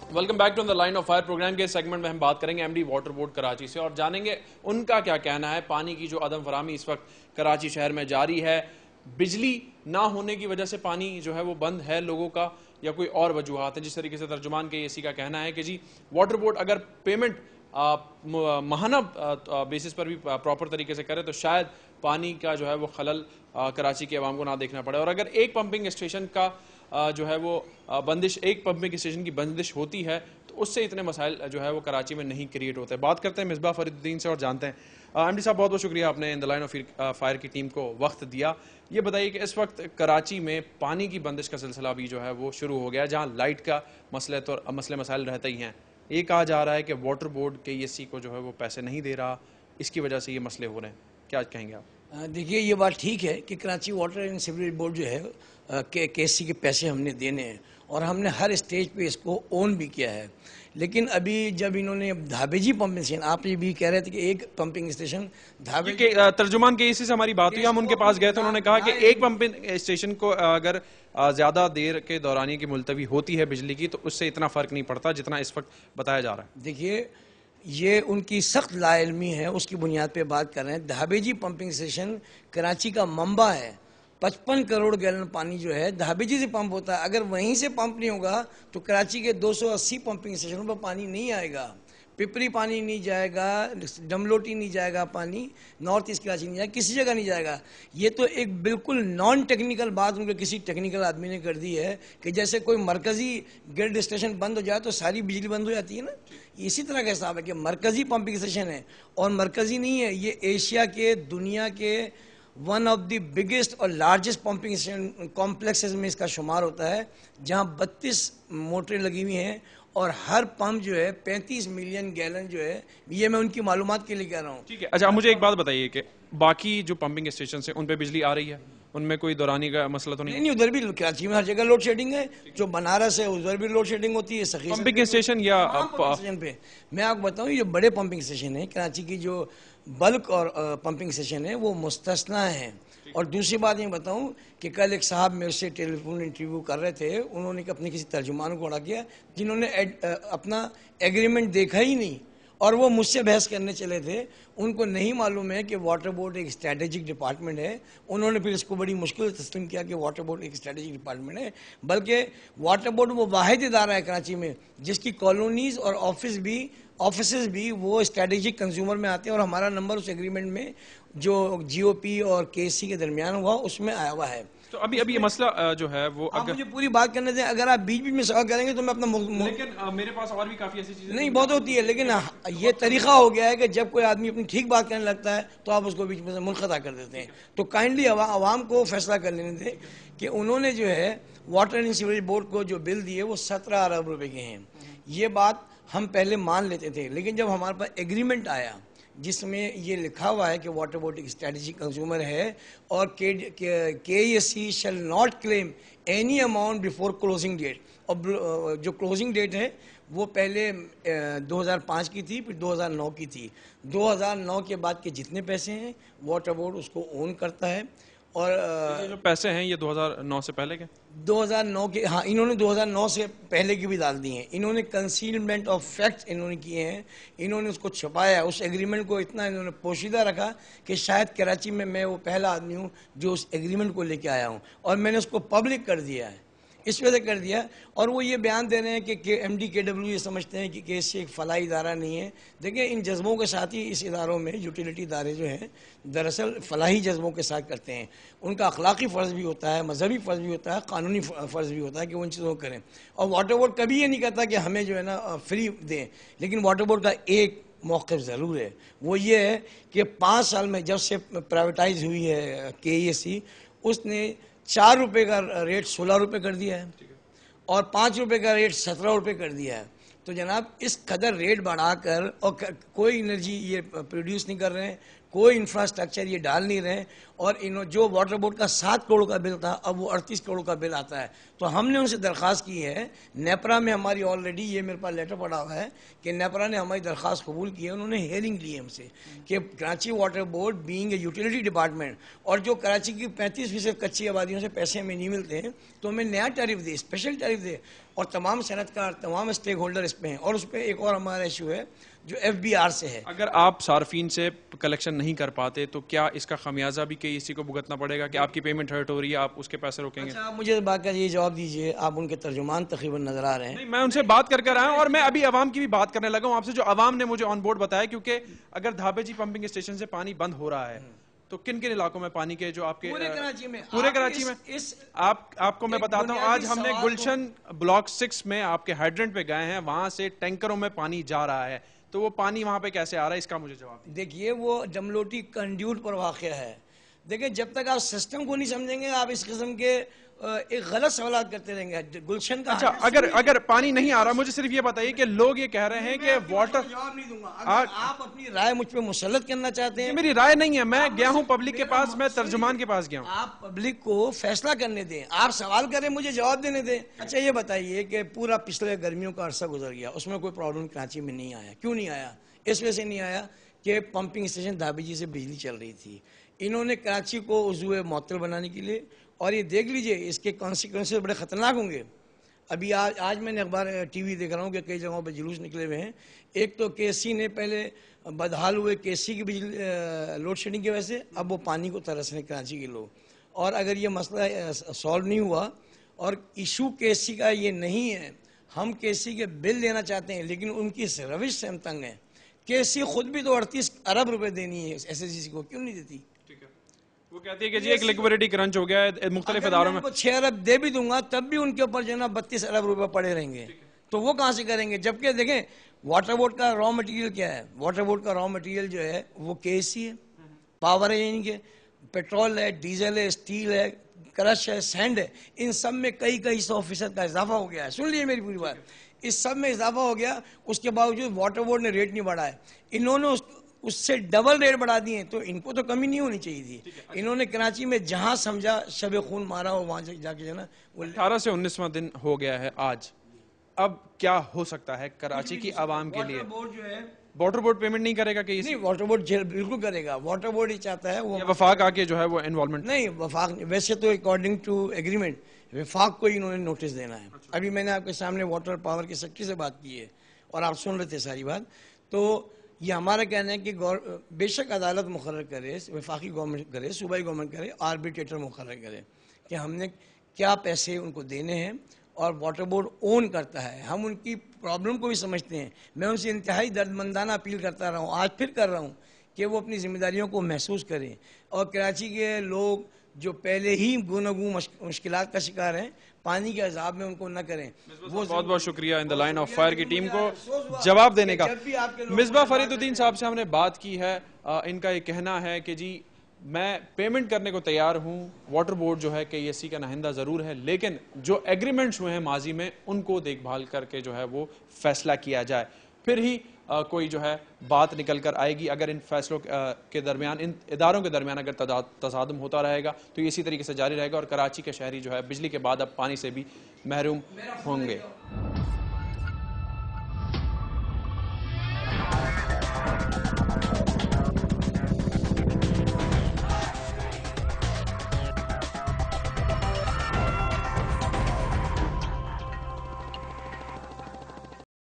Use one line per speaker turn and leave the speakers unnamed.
Welcome back to the Line of Fire program के segment में हम बात करेंगे एमडी वाटर बोर्ड कराची से और जानेंगे उनका क्या कहना है। पानी की जो अदम फराहमी इस वक्त कराची शहर में जारी है, बिजली ना होने की वजह से पानी जो है वो बंद है लोगों का या कोई और वजूहात है। जिस तरीके से तर्जुमान के एसी का कहना है कि जी वाटर बोर्ड अगर पेमेंट माहाना बेसिस पर भी प्रॉपर तरीके से करे तो शायद पानी का जो है वो खलल कराची के अवाम को ना देखना पड़े। और अगर एक पंपिंग स्टेशन का जो है वो बंदिश, एक पंपिंग स्टेशन की बंदिश होती है तो उससे इतने मसाइल जो है वो कराची में नहीं क्रिएट होते। बात करते हैं मिसबा फरीदुद्दीन से और जानते हैं। एमडी साहब बहुत बहुत शुक्रिया आपने in the Line of fire की टीम को वक्त दिया। ये बताइए कि इस वक्त कराची में पानी की बंदिश का सिलसिला भी जो है वो शुरू हो गया, जहाँ लाइट का मसले मसाइल रहते ही हैं। ये कहा जा रहा है कि वाटर बोर्ड KESC को जो है वो पैसे नहीं दे रहा, इसकी वजह से ये मसले हो रहे हैं। क्या कहेंगे आप?
देखिए, ये बात ठीक है कि Karachi water and sewerage board जो है KESC के पैसे हमने देने हैं और हमने हर स्टेज पे इसको ओन भी किया है। लेकिन अभी जब इन्होंने धाबेजी पंपिंग स्टेशन, आप ये भी कह रहे थे कि एक पंपिंग स्टेशन धाबेजी
तर्जुमान KESC से हमारी बात हुई, हम उनके पास गए थे, उन्होंने कहा कि एक पंपिंग स्टेशन को अगर ज़्यादा देर के दौरान की मुलतवी होती है बिजली की तो उससे इतना फ़र्क नहीं पड़ता जितना इस वक्त बताया जा रहा है।
देखिए, ये उनकी सख्त लाइल्मी है, उसकी बुनियाद पे बात कर रहे हैं। धाबेजी पंपिंग स्टेशन कराची का मंबा है। 55 करोड़ गैलन पानी जो है धाबेजी से पंप होता है। अगर वहीं से पंप नहीं होगा तो कराची के 280 पंपिंग स्टेशनों पर पानी नहीं आएगा। पिपरी पानी नहीं जाएगा, डमलोटी नहीं जाएगा, पानी नॉर्थ ईस्ट कराची नहीं जाएगा, किसी जगह नहीं जाएगा। ये तो एक बिल्कुल नॉन टेक्निकल बात उनको किसी टेक्निकल आदमी ने कर दी है कि जैसे कोई मरकजी ग्रिड स्टेशन बंद हो जाए तो सारी बिजली बंद हो जाती है ना। इसी तरह का हिसाब है कि मरकजी पंपिंग स्टेशन है और मरकजी नहीं है, ये एशिया के, दुनिया के वन ऑफ द बिगेस्ट और लार्जेस्ट पंपिंग स्टेशन कॉम्प्लेक्सेस में इसका शुमार होता है, जहां 32 मोटरें लगी हुई हैं और हर पंप जो है 35 मिलियन गैलन जो है। ये मैं उनकी मालूमात के लिए कह रहा हूँ।
ठीक है, अच्छा मुझे एक बात बताइए कि बाकी जो पंपिंग स्टेशन है उन पे बिजली आ रही है, उनमें कोई दौरानी का मसला तो नहीं?
नहीं, उधर भी कराची में हर जगह लोड शेडिंग है। जो बनारस है उधर भी लोड शेडिंग होती है। सखी
पंपिंग स्टेशन या
स्टेशन पे मैं आपको बताऊं, ये बड़े पंपिंग स्टेशन है कराची की, जो बल्क और पंपिंग स्टेशन है वो मुस्तस्ना है। और दूसरी बात ये बताऊं कि कल एक साहब मेरे से टेलीफोन इंटरव्यू कर रहे थे, उन्होंने अपने किसी तर्जुमान को अड़ा किया जिन्होंने अपना एग्रीमेंट देखा ही नहीं और वो मुझसे बहस करने चले थे। उनको नहीं मालूम है कि वाटर बोर्ड एक स्ट्रैटेजिक डिपार्टमेंट है। उन्होंने फिर इसको बड़ी मुश्किल से तस्लीम किया कि वाटर बोर्ड एक स्ट्रैटेजिक डिपार्टमेंट है, बल्कि वाटर बोर्ड वो वाहिद इदारा है कराची में जिसकी कॉलोनीज और ऑफिस भी वो स्ट्रैटेजिक कंज्यूमर में आते हैं। और हमारा नंबर उस एग्रीमेंट में जो GOP और KESC के दरमियान हुआ उसमें आया हुआ है।
तो अभी ये मसला जो है वो
आप मुझे पूरी बात करने दें। अगर आप बीच बीच में सवाल करेंगे तो मैं अपना
लेकिन मेरे पास और भी काफी ऐसी चीजें
नहीं बहुत होती है, लेकिन ये तरीका हो गया है कि जब कोई आदमी अपनी ठीक बात करने लगता है तो आप उसको बीच में से मुनक़ता कर देते हैं। तो काइंडली आवाम को फैसला कर लेने दें कि उन्होंने जो है वाटर एंड सीवरेज बोर्ड को जो बिल दिए वो 17 अरब रुपए के हैं। ये बात हम पहले मान लेते थे, लेकिन जब हमारे पास एग्रीमेंट आया जिसमें ये लिखा हुआ है कि वाटर बोर्ड एक स्ट्रैटेजिक कंज्यूमर है और KESC shall not claim any amount before closing date. और जो क्लोजिंग डेट है वो पहले 2005 की थी, फिर 2009 की थी। 2009 के बाद के जितने पैसे हैं वाटर बोर्ड उसको ओन करता है। और
ये जो पैसे हैं ये 2009 से पहले के
2009 के, हाँ, इन्होंने 2009 से पहले की भी डाल दी हैं। इन्होंने कंसीलमेंट ऑफ फैक्ट्स इन्होंने किए हैं, इन्होंने उसको छुपाया। उस एग्रीमेंट को इतना इन्होंने पोशीदा रखा कि शायद कराची में मैं वो पहला आदमी हूँ जो उस एग्रीमेंट को लेके आया हूँ और मैंने उसको पब्लिक कर दिया है। इस वजह से कर दिया। और वो ये बयान दे रहे हैं कि MD KW ये समझते हैं कि KESC एक फलाही इदारा नहीं है। देखिए, इन जज्बों के साथ ही इस इदारों में यूटिलिटी इदारे जो हैं दरअसल फलाही जज्बों के साथ करते हैं। उनका अखलाकी फ़र्ज़ भी होता है, मजहबी फ़र्ज़ भी होता है, कानूनी फ़र्ज़ भी होता है कि वो इन चीज़ों को करें। और वाटर बोर्ड कभी ये नहीं कहता कि हमें जो है ना फ्री दें, लेकिन वाटर बोर्ड का एक मौक़िफ़ ज़रूर है, वो ये है कि 5 साल में जब से प्राइवेटाइज हुई है KESC, उसने 4 रुपये का रेट 16 रुपये कर दिया है और 5 रुपये का रेट 17 रुपये कर दिया है। तो जनाब, इस कदर रेट बढ़ाकर और कोई एनर्जी ये प्रोड्यूस नहीं कर रहे हैं, कोई इंफ्रास्ट्रक्चर ये डाल नहीं रहे। और जो वाटर बोर्ड का 7 करोड़ का बिल था अब वो 38 करोड़ का बिल आता है। तो हमने उनसे दरख्वास्त की है, नेपरा में हमारी ऑलरेडी ये मेरे पास लेटर पड़ा हुआ है कि नेपरा ने हमारी दरख्वास्त कबूल की है। उन्होंने हेयरिंग ली है हमसे कि Karachi water board being a utility department और जो कराची की 35% कच्ची आबादियों से पैसे हमें नहीं मिलते हैं तो हमें नया टैरिफ दे, स्पेशल टैरिफ दे। और तमाम सनतकार, तमाम स्टेक होल्डर इस पे हैं। और उस पर एक और हमारा इशू है जो FBR से है।
अगर आप सार्फिन से कलेक्शन नहीं कर पाते तो क्या इसका खमियाजा भी KEC को भुगतना पड़ेगा कि आपकी पेमेंट हर्ट हो रही है, आप उसके पैसे रोकेंगे?
अच्छा, आप मुझे बात का ये जवाब दीजिए, आप उनके तर्जुमान तकरीबन नजर आ रहे हैं।
नहीं, मैं उनसे बात कर आया हूं और मैं अभी अवाम की भी बात करने लगा हूं आपसे, जो अवाम ने मुझे ऑन बोर्ड बताया। क्योंकि अगर धाबेजी पंपिंग स्टेशन से पानी बंद हो रहा है तो किन किन इलाकों में पानी के जो आपके
पूरे कराची में,
पूरे कराची में आपको मैं बताता हूं, आज हमने गुलशन ब्लॉक 6 में आपके हाइड्रेंट पे गए हैं, वहां से टैंकरों में पानी जा रहा है। तो वो पानी वहां पे कैसे आ रहा है, इसका मुझे जवाब दीजिए।
देखिए, वो जमलोटी कंड्यूट पर वाक़या है। देखिए, जब तक आप सिस्टम को नहीं समझेंगे, आप इस किस्म के एक गलत सवाल करते रहेंगे। गुलशन का
अच्छा, अगर पानी नहीं आ रहा, मुझे सिर्फ ये बताइए कि लोग ये कह रहे हैं कि वाटर,
जवाब नहीं दूंगा। अगर आप अपनी राय मुझ पे मुसल्लत करना चाहते हैं,
मेरी राय नहीं है, मैं गया हूं पब्लिक के पास, मैं तर्जुमान के पास गया हूं।
आप पब्लिक को फैसला करने दें, आप सवाल करें, मुझे जवाब देने दें। अच्छा, ये बताइए कि पूरा पिछले गर्मियों का अरसा गुजर गया, उसमें कोई प्रॉब्लम कराची में नहीं आया। क्यों नहीं आया? इस वजह से नहीं आया कि पंपिंग स्टेशन धाबेजी से बिजली चल रही थी। इन्होंने कराची को उज़्वे मुअत्तल बनाने के लिए, और ये देख लीजिए इसके कॉन्सिक्वेंसेस बड़े ख़तरनाक होंगे। अभी आज मैंने अखबार TV देख रहा हूँ कि कई जगहों पर जुलूस निकले हुए हैं। एक तो KC ने पहले बदहाल हुए, KC की बिजली लोड शेडिंग की वजह से, अब वो पानी को तरस रहे कराची के लोग। और अगर ये मसला सॉल्व नहीं हुआ, और इशू KC का ये नहीं है, हम KC के बिल देना चाहते हैं, लेकिन उनकी इस रविश से हम तंग हैं। KC खुद भी तो 38 अरब रुपए देनी है SSGC को, क्यों नहीं देती?
वो कहती है कि जी एक लिक्विडिटी क्रंच हो गया है मुख्तलिफ इदारों में।
6 अरब दे भी दूंगा तब भी उनके ऊपर जो है ना 32 अरब रुपए पड़े रहेंगे। तो वो कहाँ से करेंगे? जबकि देखें, वाटर बोर्ड का रॉ मटेरियल क्या है? वाटर बोर्ड का रॉ मटेरियल जो है वो KC है, पावर है, यानी कि पेट्रोल है, डीजल है, स्टील है, क्रश है, सैंड है। इन सब में कई 100% का इजाफा हो गया है। सुन लीजिए मेरी पूरी बात, इस सब में इजाफा हो गया, उसके बावजूद वाटर बोर्ड ने रेट नहीं बढ़ाया। इन्होंने उससे डबल रेट बढ़ा दिए, तो इनको तो कमी नहीं होनी चाहिए थी। इन्होंने कराची में जहां समझा शब खून मारा हो, वहां जाके जो ना
18 से 19वां दिन हो गया है आज। अब क्या हो सकता है कराची की आवाम के लिए?
वाटर बोर्ड जो है,
वाटर बोर्ड पेमेंट नहीं करेगा कि
नहीं, वाटर बोर्ड बिल्कुल करेगा। वाटर बोर्ड ही चाहता है, वो
वफाक आके जो है वो इन्वॉल्वमेंट
नहीं, वफाक वैसे तो अकॉर्डिंग टू एग्रीमेंट वफाक को इन्होंने नोटिस देना है। अभी मैंने आपके सामने वाटर पावर के सेक्रेटरी से बात की है और आप सुन रहे थे सारी बात। तो ये हमारा कहना है कि बेशक अदालत मुकर्रर करे, वफाकी गवर्नमेंट करे, सूबाई गवर्नमेंट करे, आर्बिट्रेटर मुकर्रर करे कि हमने क्या पैसे उनको देने हैं, और वाटर बोर्ड ओन करता है। हम उनकी प्रॉब्लम को भी समझते हैं। मैं उनसे इंतहाई दर्दमंदाना अपील करता रहा हूँ, आज फिर कर रहा हूँ कि वो अपनी जिम्मेदारियों को महसूस करें। और कराची के लोग जो पहले ही गुनगू मुश्किलात का शिकार हैं, पानी के अजाब में उनको न करें। वो
बहुत बहुत शुक्रिया in the Line of fire की टीम को जवाब देने का। मिसबा फरीदुद्दीन साहब से हमने बात की है, इनका ये कहना है कि जी मैं पेमेंट करने को तैयार हूँ, वाटर बोर्ड जो है KEC का नाहिंदा ज़रूर है, लेकिन जो एग्रीमेंट्स हुए हैं माजी में उनको देखभाल करके जो है वो फैसला किया जाए, फिर ही कोई जो है बात निकल कर आएगी। अगर इन फैसलों के दरमियान, इन इदारों के दरमियान अगर तसादुम होता रहेगा तो इसी तरीके से जारी रहेगा और कराची के शहरी जो है बिजली के बाद अब पानी से भी महरूम होंगे।